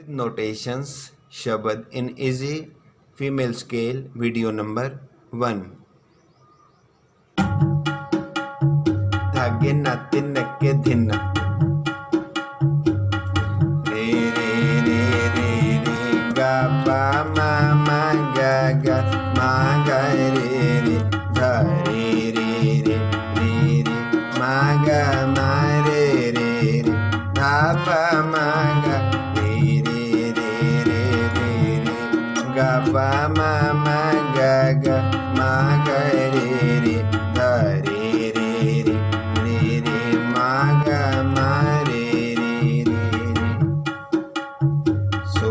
Notations शब्द in easy female scale video number 1 धागे नाते नक्के धिन रे रे रे रे रे गा पा मा गा गा मा गा रे रे धा रे रे रे रे रे मा गा मा रे रे रे धा पा मा गा ga pa ma ma ga ga ma ga re re da re re re re re ma ga ma re re re re. So